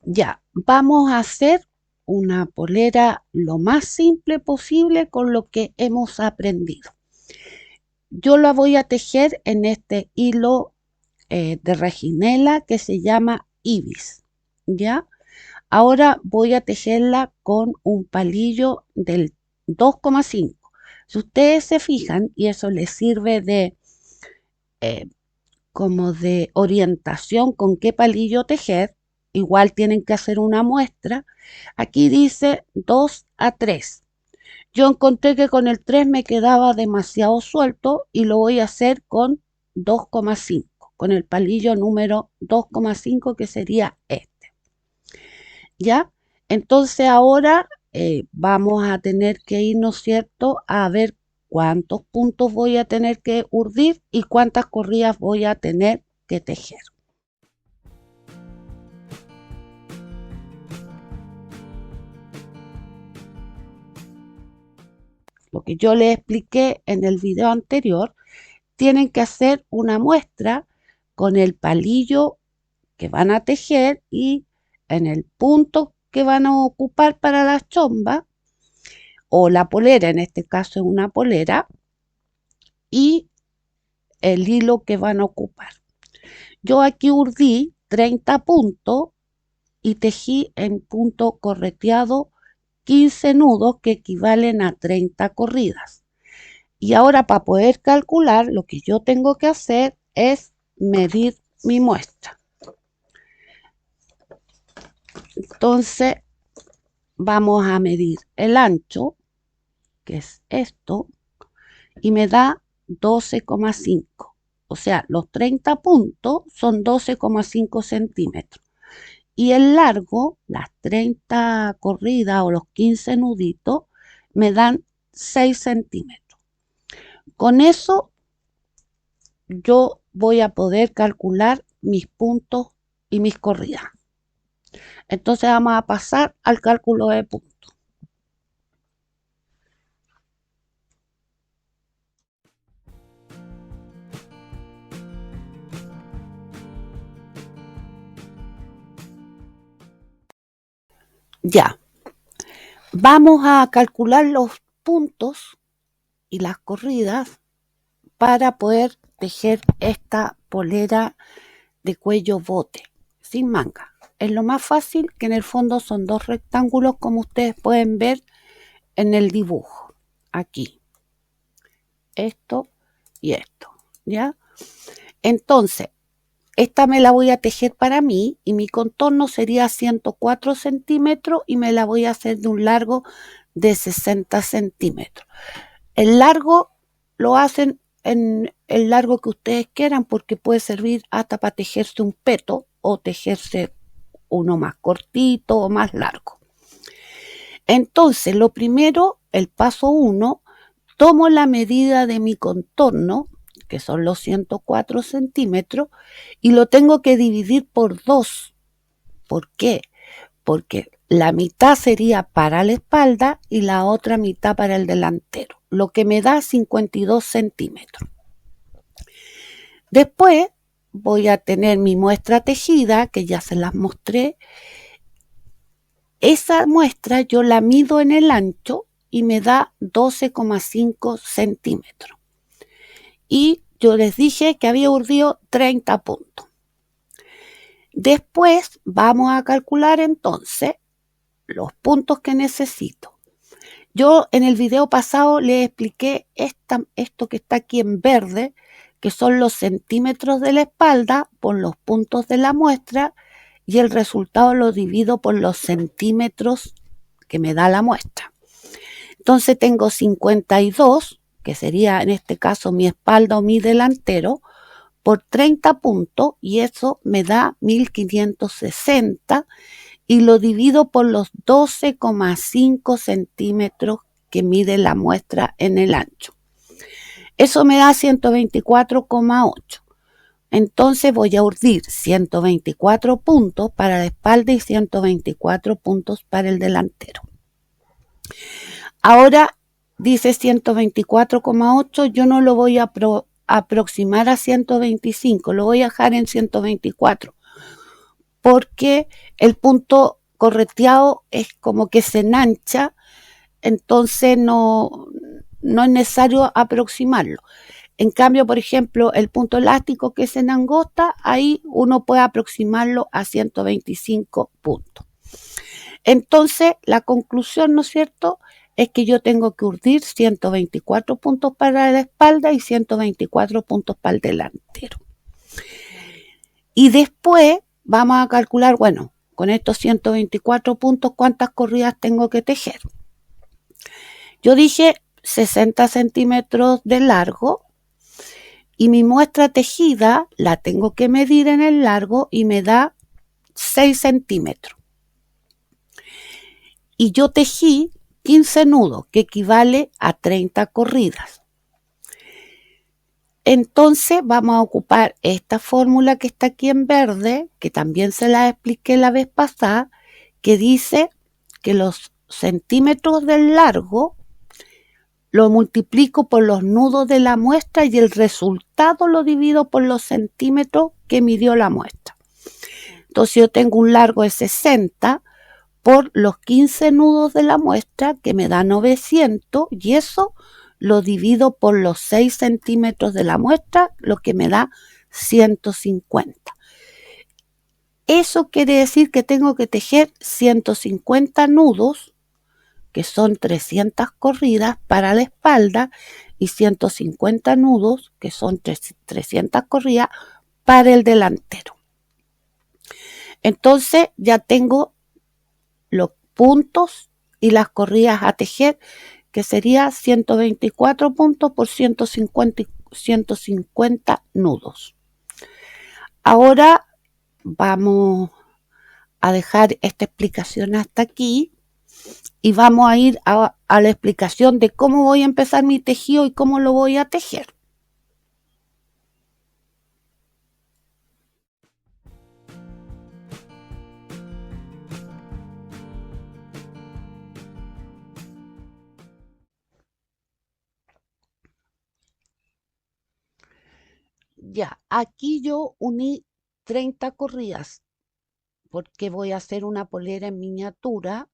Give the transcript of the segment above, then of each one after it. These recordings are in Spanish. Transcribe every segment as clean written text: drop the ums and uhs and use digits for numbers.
Ya, vamos a hacer una polera lo más simple posible con lo que hemos aprendido. Yo la voy a tejer en este hilo de reginela que se llama ibis, ¿ya? Ahora voy a tejerla con un palillo del 2,5. Si ustedes se fijan, y eso les sirve de eh, como de orientación con qué palillo tejer, igual tienen que hacer una muestra. Aquí dice 2 a 3. Yo encontré que con el 3 me quedaba demasiado suelto y lo voy a hacer con 2,5, con el palillo número 2,5 que sería este. ¿Ya? Entonces ahora vamos a tener que ir, ¿no es cierto?, a ver cuántos puntos voy a tener que urdir y cuántas corridas voy a tener que tejer. Lo que yo les expliqué en el video anterior, tienen que hacer una muestra con el palillo que van a tejer y en el punto que van a ocupar para la chomba o la polera, en este caso es una polera, y el hilo que van a ocupar. Yo aquí urdí 30 puntos y tejí en punto correteado 15 nudos que equivalen a 30 corridas. Y ahora para poder calcular, lo que yo tengo que hacer es medir mi muestra. Entonces vamos a medir el ancho, que es esto, y me da 12,5. O sea, los 30 puntos son 12,5 centímetros. Y el largo, las 30 corridas o los 15 nuditos, me dan 6 centímetros. Con eso yo voy a poder calcular mis puntos y mis corridas. Entonces vamos a pasar al cálculo de puntos. Ya, vamos a calcular los puntos y las corridas para poder tejer esta polera de cuello bote, sin manga. Es lo más fácil, que en el fondo son dos rectángulos como ustedes pueden ver en el dibujo. Aquí. Esto y esto. ¿Ya? Entonces, esta me la voy a tejer para mí y mi contorno sería 104 centímetros y me la voy a hacer de un largo de 60 centímetros. El largo lo hacen en el largo que ustedes quieran porque puede servir hasta para tejerse un peto o tejerse uno más cortito o más largo. Entonces, lo primero, el paso 1, tomo la medida de mi contorno, que son los 104 centímetros, y lo tengo que dividir por 2. ¿Por qué? Porque la mitad sería para la espalda y la otra mitad para el delantero, lo que me da 52 centímetros. Después voy a tener mi muestra tejida, que ya se las mostré. Esa muestra yo la mido en el ancho y me da 12,5 centímetros. Y yo les dije que había urdido 30 puntos. Después vamos a calcular entonces los puntos que necesito. Yo en el video pasado les expliqué esto que está aquí en verde, que son los centímetros de la espalda por los puntos de la muestra, y el resultado lo divido por los centímetros que me da la muestra. Entonces tengo 52, que sería en este caso mi espalda o mi delantero, por 30 puntos, y eso me da 1560, y lo divido por los 12,5 centímetros que mide la muestra en el ancho. Eso me da 124,8. Entonces voy a urdir 124 puntos para la espalda y 124 puntos para el delantero. Ahora dice 124,8, yo no lo voy a aproximar a 125, lo voy a dejar en 124, porque el punto correteado es como que se enancha, entonces no es necesario aproximarlo. En cambio, por ejemplo, el punto elástico que se enangosta, ahí uno puede aproximarlo a 125 puntos. Entonces, la conclusión, ¿no es cierto?, es que yo tengo que urdir 124 puntos para la espalda y 124 puntos para el delantero. Y después vamos a calcular, bueno, con estos 124 puntos, ¿cuántas corridas tengo que tejer? Yo dije 60 centímetros de largo y mi muestra tejida la tengo que medir en el largo y me da 6 centímetros. Y yo tejí 15 nudos, que equivale a 30 corridas. Entonces vamos a ocupar esta fórmula que está aquí en verde, que también se la expliqué la vez pasada, que dice que los centímetros del largo lo multiplico por los nudos de la muestra y el resultado lo divido por los centímetros que midió la muestra. Entonces yo tengo un largo de 60 por los 15 nudos de la muestra, que me da 900, y eso lo divido por los 6 centímetros de la muestra, lo que me da 150. Eso quiere decir que tengo que tejer 150 nudos, que son 300 corridas para la espalda, y 150 nudos, que son 300 corridas para el delantero. Entonces ya tengo los puntos y las corridas a tejer, que sería 124 puntos por 150 nudos. Ahora vamos a dejar esta explicación hasta aquí y vamos a ir a la explicación de cómo voy a empezar mi tejido y cómo lo voy a tejer. Ya, aquí yo uní 30 corridas porque voy a hacer una polera en miniatura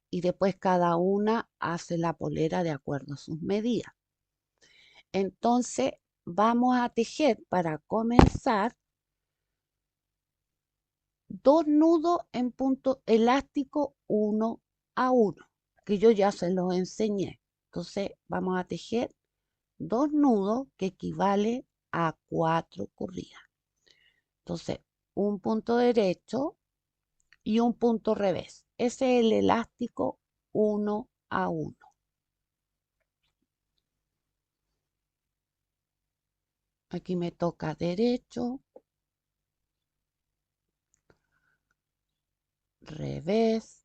y después cada una hace la polera de acuerdo a sus medidas. Entonces vamos a tejer para comenzar 2 nudos en punto elástico 1 a 1, que yo ya se los enseñé. Entonces vamos a tejer 2 nudos que equivale a 4 corridas. Entonces un punto derecho y un punto revés. Ese es el elástico 1 a 1. Aquí me toca derecho, revés,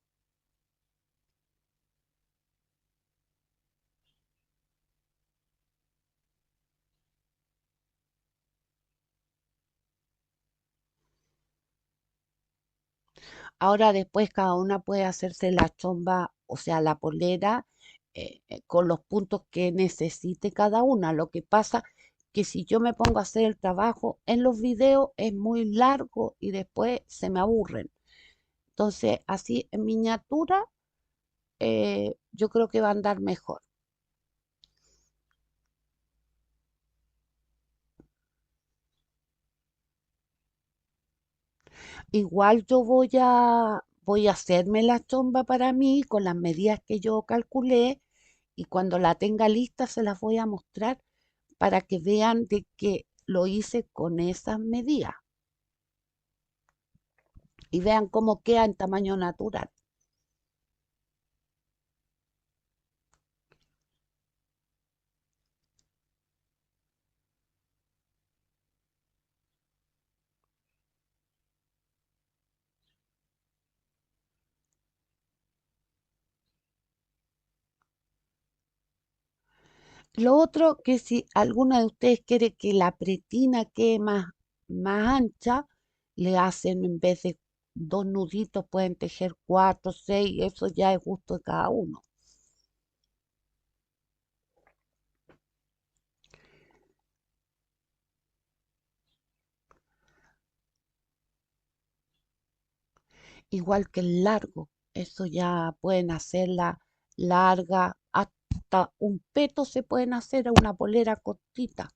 ahora después cada una puede hacerse la chomba, o sea, la polera, con los puntos que necesite cada una. Lo que pasa que si yo me pongo a hacer el trabajo en los videos es muy largo y después se me aburren. Entonces, así en miniatura, yo creo que va a andar mejor. Igual yo voy a hacerme la chomba para mí con las medidas que yo calculé, y cuando la tenga lista se las voy a mostrar para que vean de que lo hice con esas medidas y vean cómo queda en tamaño natural. Lo otro, que si alguna de ustedes quiere que la pretina quede más ancha, le hacen, en vez de 2 nuditos, pueden tejer 4, 6, eso ya es gusto de cada uno. igual que el largo. Eso ya pueden hacerla larga, hasta un peto se pueden hacer a una polera cortita.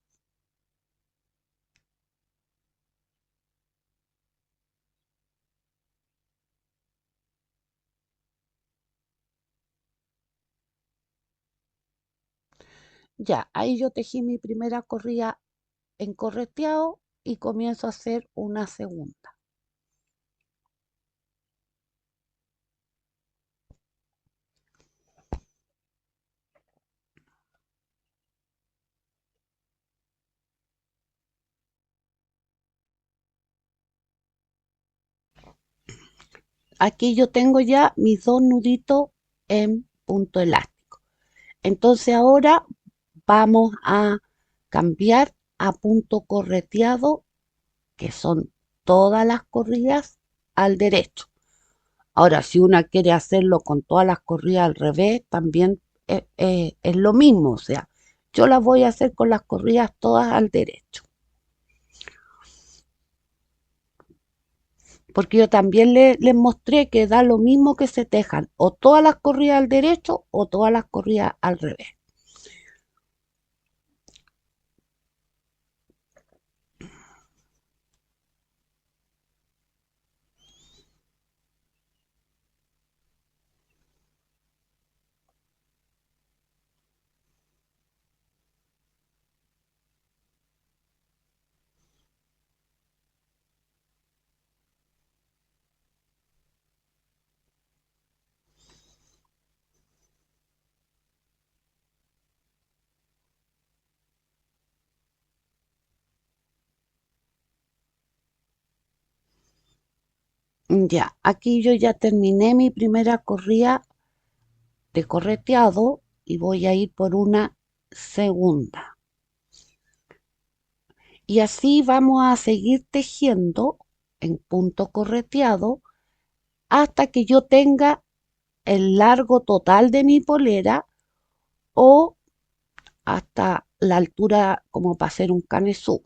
Ya, ahí yo tejí mi primera corrida en correteado y comienzo a hacer una segunda. Aquí yo tengo ya mis dos nuditos en punto elástico. Entonces ahora vamos a cambiar a punto correteado, que son todas las corridas al derecho. Ahora, si una quiere hacerlo con todas las corridas al revés, también es lo mismo. O sea, yo las voy a hacer con las corridas todas al derecho. Porque yo también les mostré que da lo mismo que se tejan o todas las corridas al derecho o todas las corridas al revés. Ya, aquí yo ya terminé mi primera corrida de correteado y voy a ir por una segunda. Y así vamos a seguir tejiendo en punto correteado hasta que yo tenga el largo total de mi polera o hasta la altura como para hacer un canesú.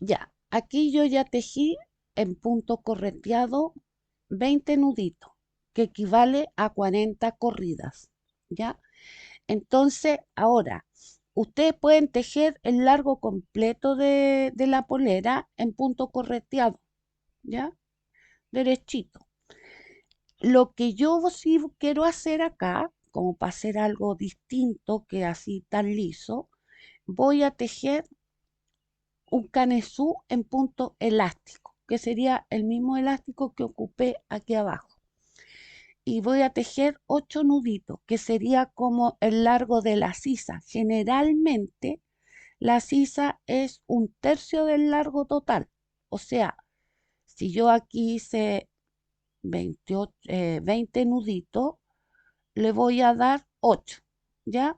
Ya, aquí yo ya tejí en punto correteado 20 nuditos, que equivale a 40 corridas. ¿Ya? Entonces, ahora, ustedes pueden tejer el largo completo de la polera en punto correteado, ¿ya? Derechito. Lo que yo sí quiero hacer acá, como para hacer algo distinto que así tan liso, voy a tejer un canesú en punto elástico, que sería el mismo elástico que ocupé aquí abajo. Y voy a tejer 8 nuditos, que sería como el largo de la sisa. Generalmente la sisa es un tercio del largo total. O sea, si yo aquí hice 20 nuditos, le voy a dar 8, ¿ya?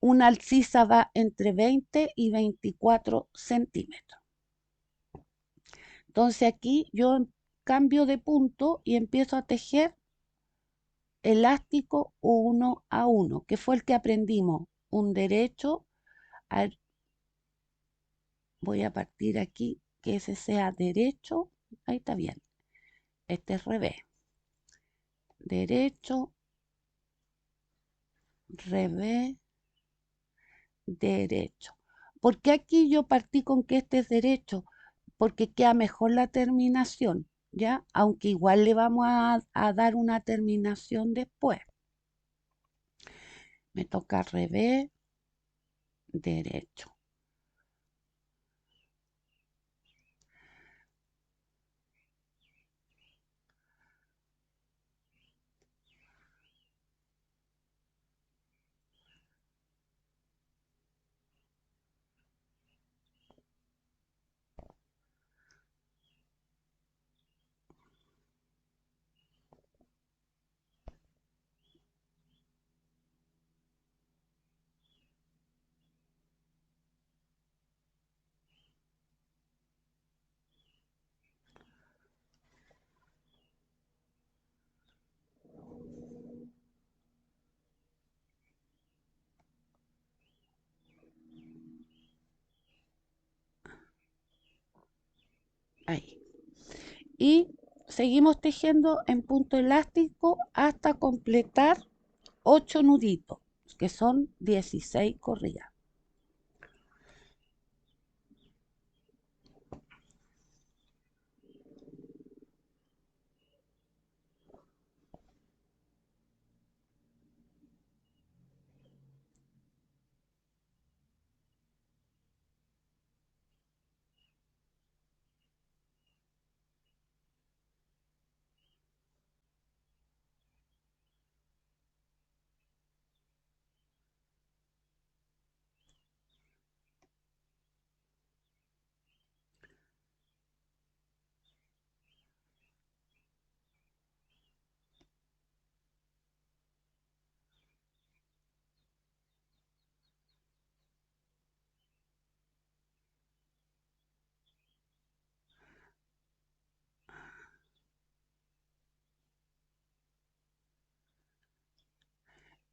Una sisa va entre 20 y 24 centímetros. Entonces aquí yo cambio de punto y empiezo a tejer elástico uno a uno, que fue el que aprendimos. Un derecho, voy a partir aquí, que ese sea derecho, ahí está bien. Este es revés. Derecho, revés, derecho. ¿Por qué aquí yo partí con que este es derecho? Porque queda mejor la terminación, ¿ya? Aunque igual le vamos a dar una terminación después. Me toca revés, derecho. ahí. Y seguimos tejiendo en punto elástico hasta completar 8 nuditos, que son 16 corridas.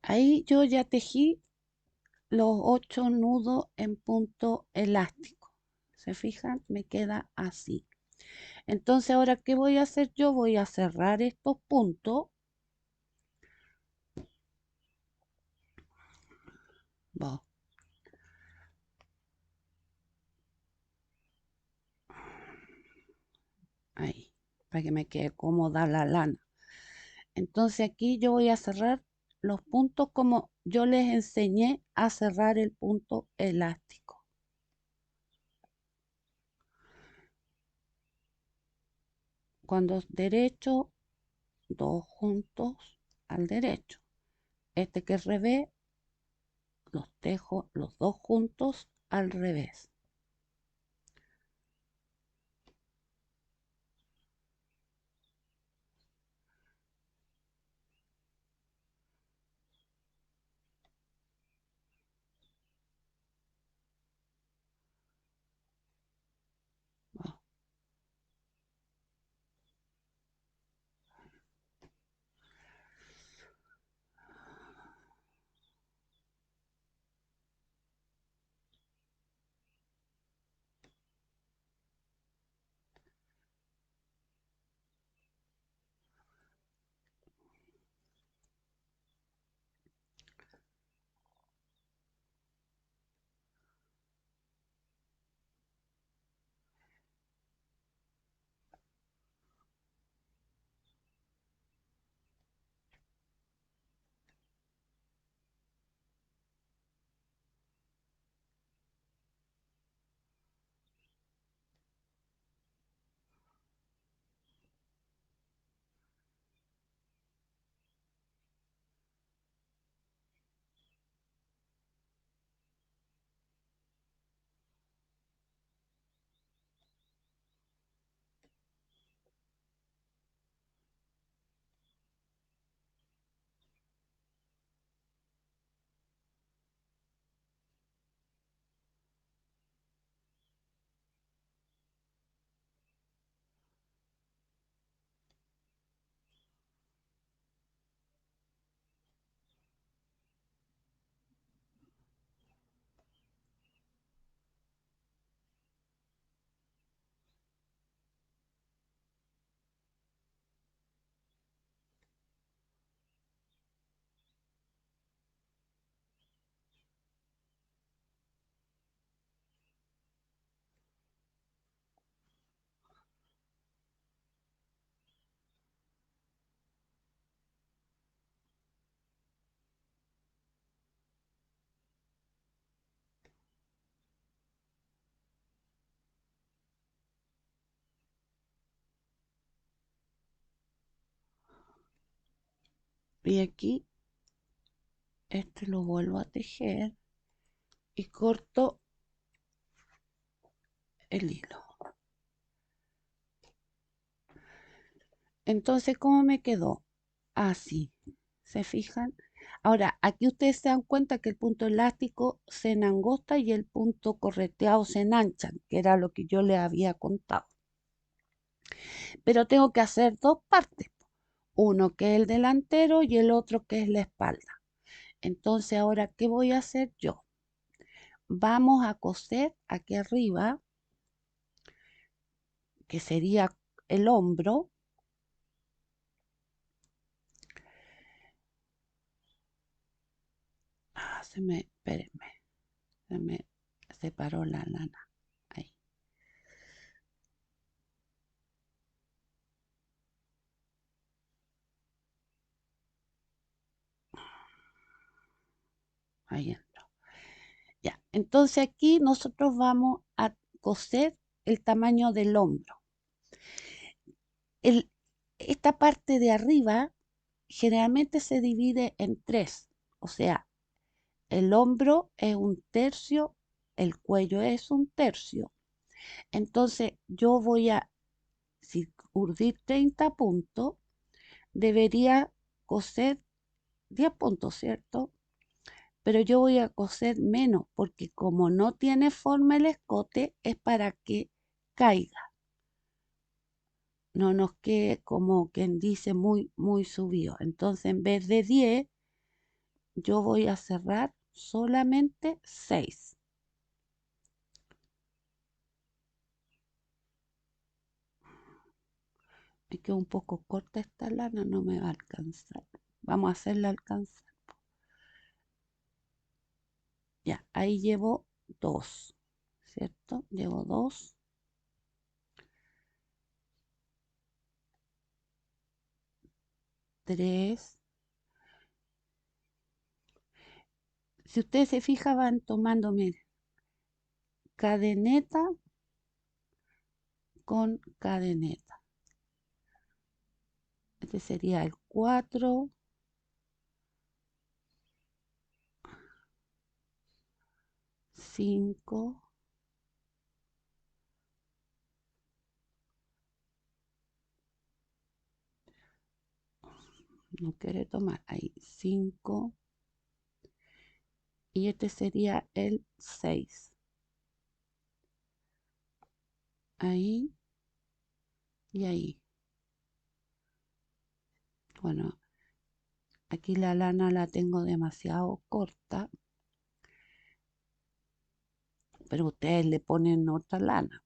Ahí yo ya tejí los 8 nudos en punto elástico. ¿Se fijan? Me queda así. Entonces, ahora, ¿qué voy a hacer yo? Voy a cerrar estos puntos. Bueno, ahí, para que me quede cómoda la lana. Entonces, aquí yo voy a cerrar los puntos como yo les enseñé a cerrar el punto elástico. Cuando es derecho, dos juntos al derecho. Este que es revés, los dejo los dos juntos al revés. Bueno, y aquí este lo vuelvo a tejer y corto el hilo. Entonces, ¿cómo me quedó? Así, ¿se fijan? Ahora, aquí ustedes se dan cuenta que el punto elástico se enangosta y el punto correteado se enhanchan, que era lo que yo les había contado. Pero tengo que hacer dos partes, uno que es el delantero y el otro que es la espalda. Entonces, ahora, ¿qué voy a hacer yo? Vamos a coser aquí arriba que sería el hombro. Espérenme, se me separó la lana. Ahí. Ahí entró. Ya, entonces aquí nosotros vamos a coser el tamaño del hombro. Esta parte de arriba generalmente se divide en tres, o sea, el hombro es un tercio, el cuello es un tercio. Entonces yo voy a, si urdir 30 puntos, debería coser 10 puntos, ¿cierto? Pero yo voy a coser menos porque como no tiene forma el escote, es para que caiga. No nos quede como quien dice muy subido. Entonces en vez de 10, yo voy a cerrar solamente 6. Me quedó un poco corta esta lana, no me va a alcanzar. Vamos a hacerla alcanzar. Ya, ahí llevo 2, ¿cierto? Llevo 2, 3. Si ustedes se fijan, van tomando, miren, cadeneta con cadeneta. Este sería el 4, 5, no quiere tomar, ahí 5, y este sería el 6. Ahí y ahí. Bueno, aquí la lana la tengo demasiado corta, pero ustedes le ponen otra lana.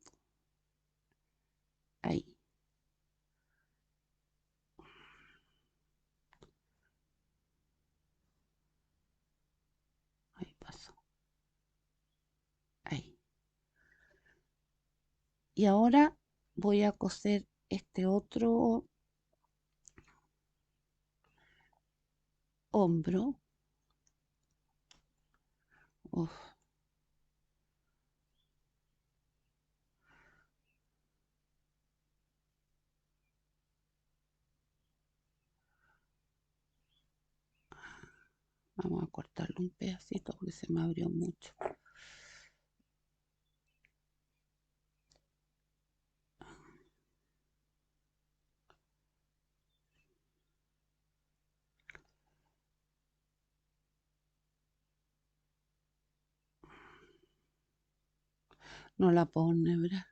Ahí, ahí pasó. Ahí. Y ahora voy a coser este otro hombro. Uf, vamos a cortarle un pedacito porque se me abrió mucho. No la puedo enhebrar.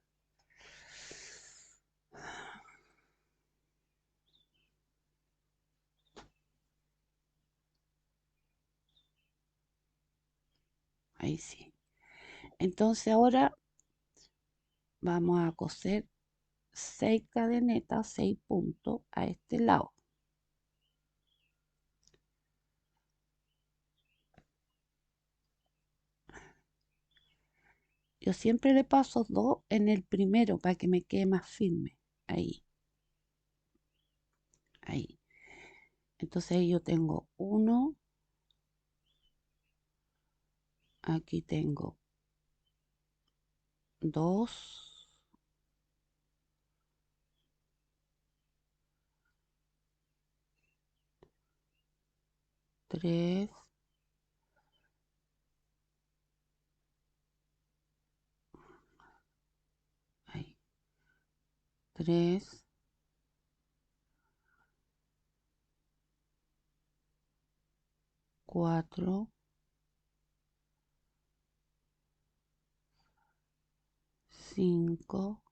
Ahí sí. Entonces ahora vamos a coser 6 cadenetas, 6 puntos a este lado. Yo siempre le paso 2 en el primero para que me quede más firme. Ahí, ahí. Entonces ahí yo tengo 1, aquí tengo 2, 3, ahí, 3, 4, 5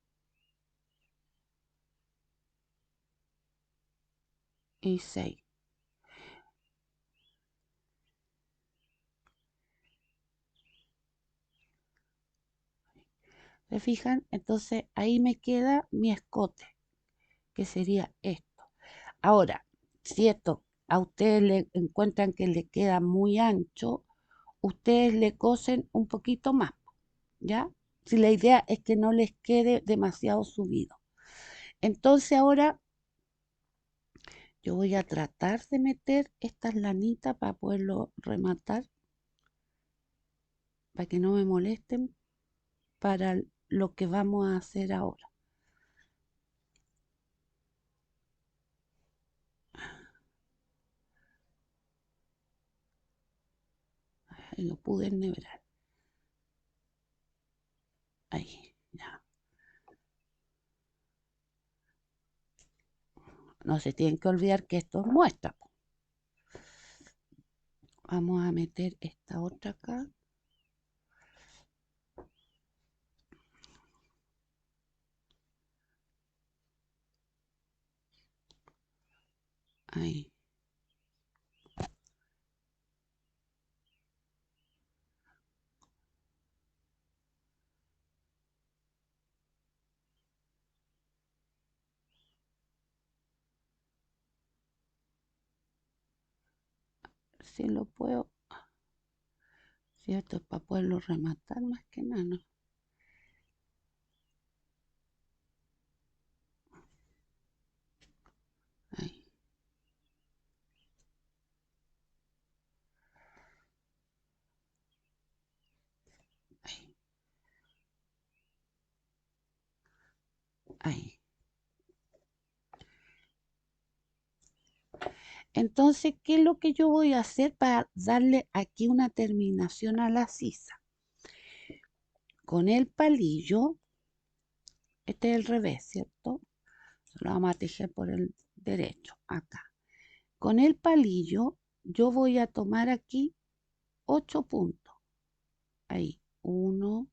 y 6. ¿Se fijan? Entonces ahí me queda mi escote, que sería esto. Ahora, si esto a ustedes le encuentran que le queda muy ancho, ustedes le cosen un poquito más, ¿ya? Si la idea es que no les quede demasiado subido. Entonces ahora yo voy a tratar de meter estas lanitas para poderlo rematar, para que no me molesten para lo que vamos a hacer ahora. Ahí lo pude enhebrar. Ahí, ya. No se tienen que olvidar que esto es muestra. Vamos a meter esta otra acá. Ahí. Si lo puedo. Si esto es para poderlo rematar más que nada, ¿no? Ahí, ahí, ahí. Entonces, ¿qué es lo que yo voy a hacer para darle aquí una terminación a la sisa? Con el palillo, este es el revés, ¿cierto? Lo vamos a tejer por el derecho, acá. Con el palillo, yo voy a tomar aquí 8 puntos. Ahí, 1,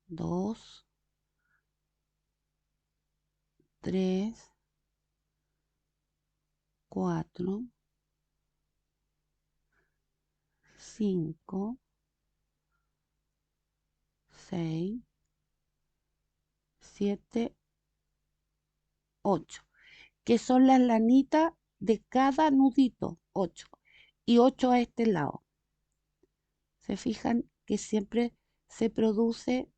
2, 3, 4, 5, 6, 7, 8, que son las lanitas de cada nudito, 8, y 8 a este lado. Se fijan que siempre se produce,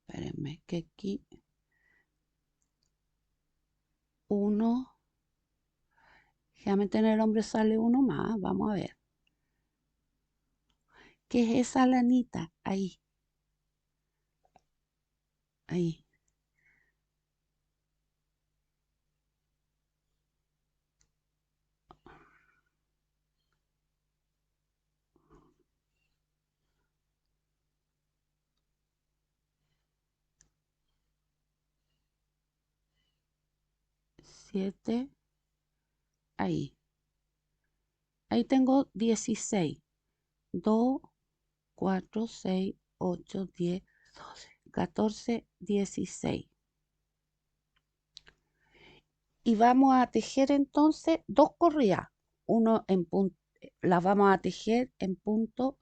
espérenme, que aquí 1, generalmente en el hombre sale uno más, vamos a ver. ¿Qué es esa lanita? Ahí, ahí. 7, ahí. Ahí tengo 16. 2, 4, 6, 8, 10, 12, 14, 16. Y vamos a tejer entonces dos correas. Uno en punto, las vamos a tejer en punto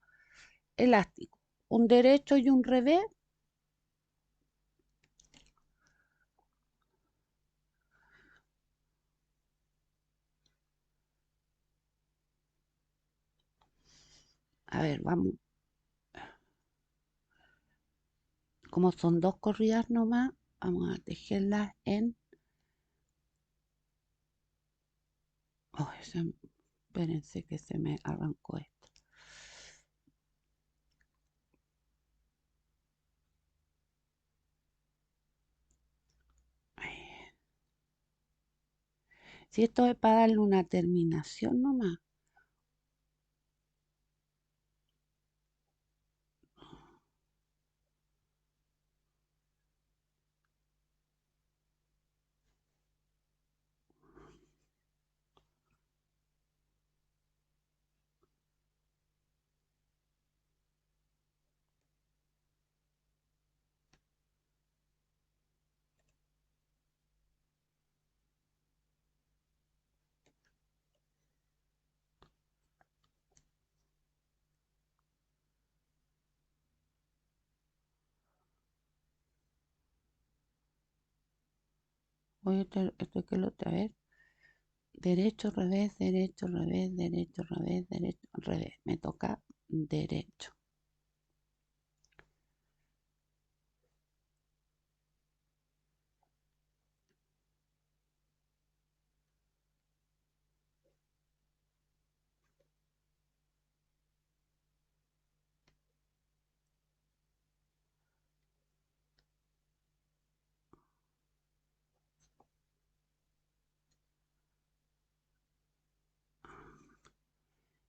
elástico. Un derecho y un revés. A ver, vamos. Como son dos corridas nomás, vamos a tejerlas en... Oh, espérense que se me arrancó esto. Si esto es para darle una terminación nomás. Esto que lo otra vez. Derecho, revés, derecho, revés, derecho, revés, derecho, revés. Me toca derecho.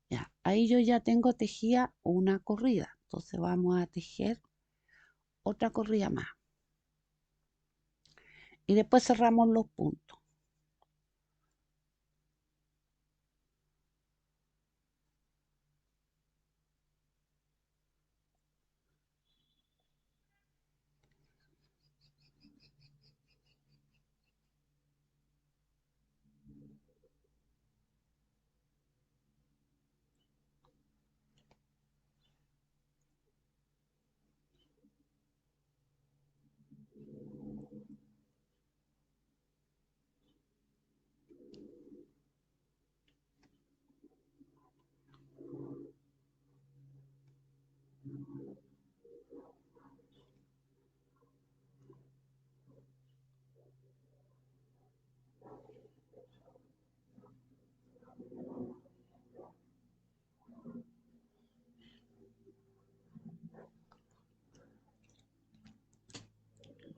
Ya, ahí yo ya tengo tejida una corrida. Entonces vamos a tejer otra corrida más. Y después cerramos los puntos.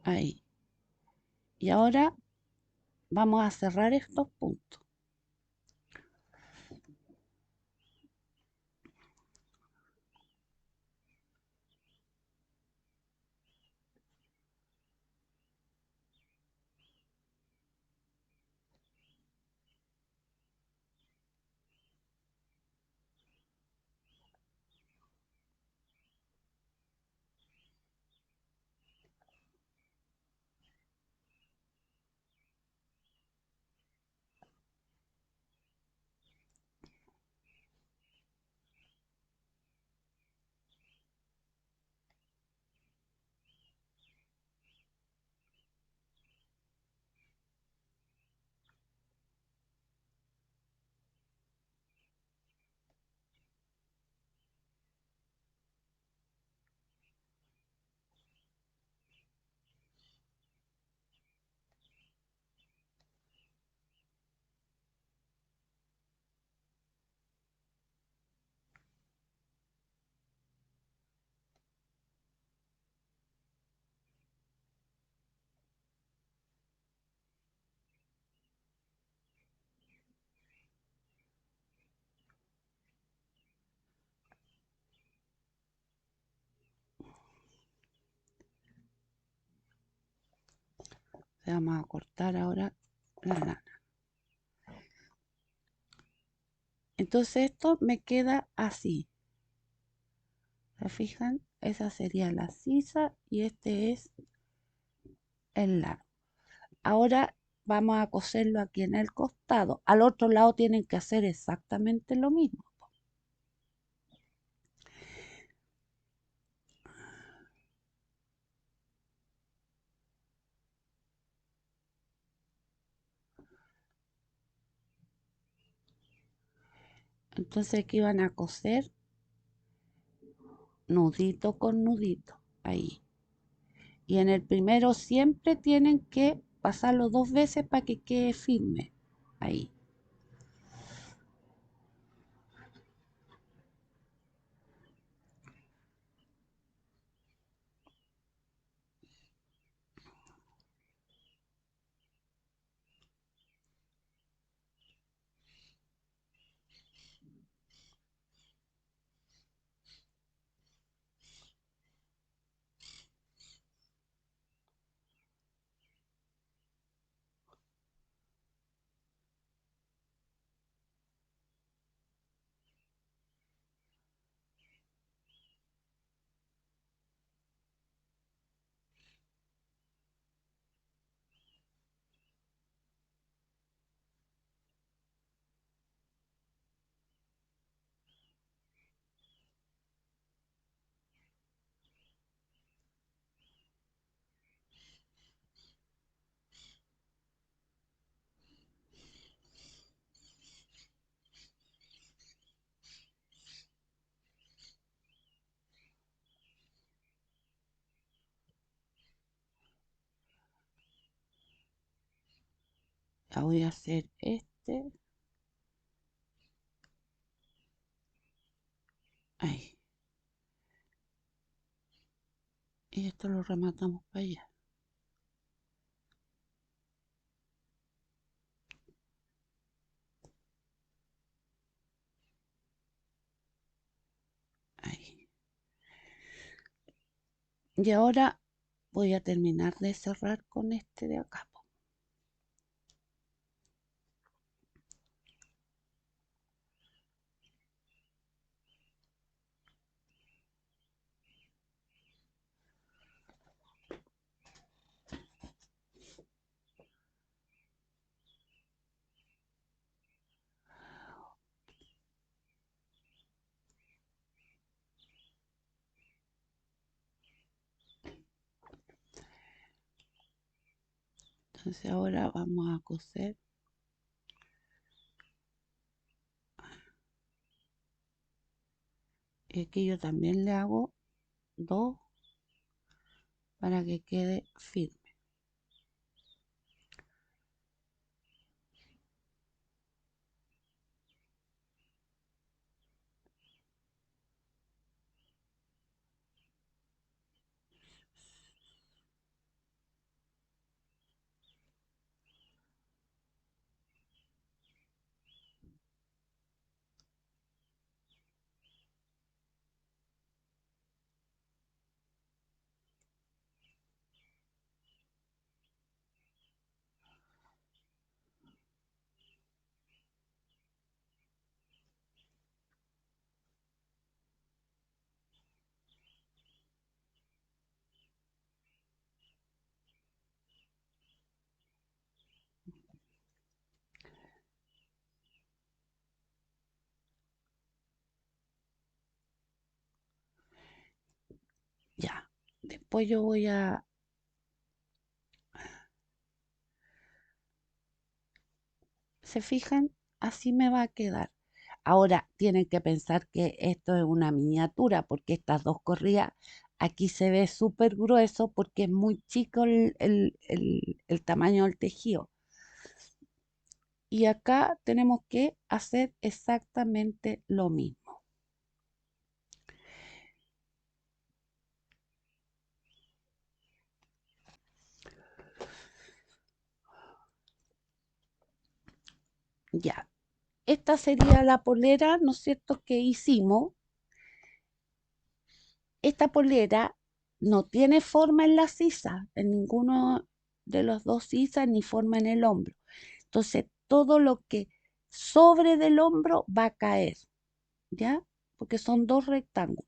Ahí. Y ahora vamos a cerrar estos puntos. Vamos a cortar ahora la lana. Entonces esto me queda así. ¿Se fijan? Esa sería la sisa y este es el largo. Ahora vamos a coserlo aquí en el costado. Al otro lado tienen que hacer exactamente lo mismo. Entonces aquí van a coser nudito con nudito. Ahí. Y en el primero siempre tienen que pasarlo 2 veces para que quede firme. Ahí. voy a hacer este. Ahí. Y esto lo rematamos para allá. Ahí. Y ahora voy a terminar de cerrar con este de acá. Entonces ahora vamos a coser. Y aquí yo también le hago 2 para que quede firme. Ya. Después yo voy a... ¿Se fijan? Así me va a quedar. Ahora tienen que pensar que esto es una miniatura porque estas 2 corridas aquí se ve súper grueso porque es muy chico el tamaño del tejido. Y acá tenemos que hacer exactamente lo mismo. Ya, esta sería la polera, ¿no es cierto?, que hicimos. Esta polera no tiene forma en la sisa, en ninguno de los 2 sisas, ni forma en el hombro. Entonces, todo lo que sobre del hombro va a caer, ¿ya? Porque son 2 rectángulos.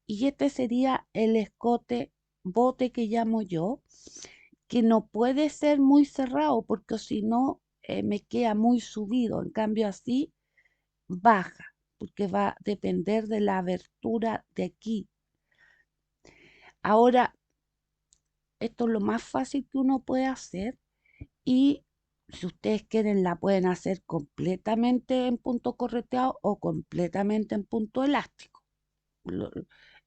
Y este sería el escote bote que llamo yo, que no puede ser muy cerrado porque si no me queda muy subido. En cambio así baja, porque va a depender de la abertura de aquí. Ahora, esto es lo más fácil que uno puede hacer y si ustedes quieren la pueden hacer completamente en punto correteado o completamente en punto elástico.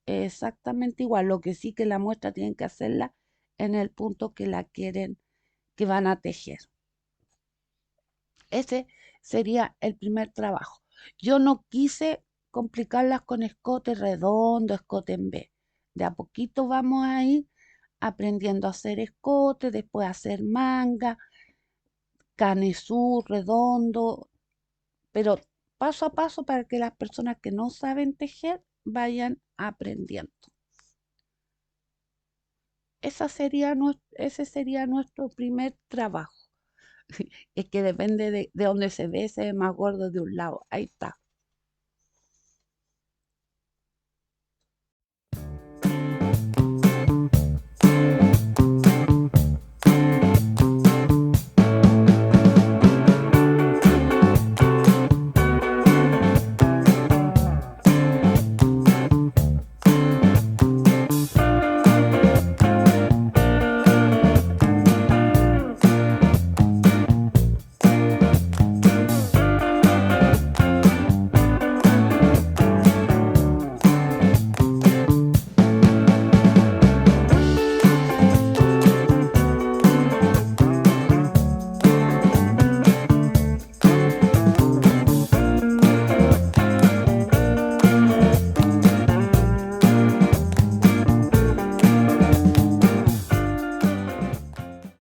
Exactamente igual, lo que sí que la muestra tienen que hacerla en el punto que la quieren, que van a tejer. Ese sería el primer trabajo. Yo no quise complicarlas con escote redondo, escote en B. De a poquito vamos a ir aprendiendo a hacer escote, después a hacer manga, canesú, redondo, pero paso a paso para que las personas que no saben tejer vayan aprendiendo. Ese sería nuestro primer trabajo. Es que depende de donde se ve más gordo de un lado. Ahí está.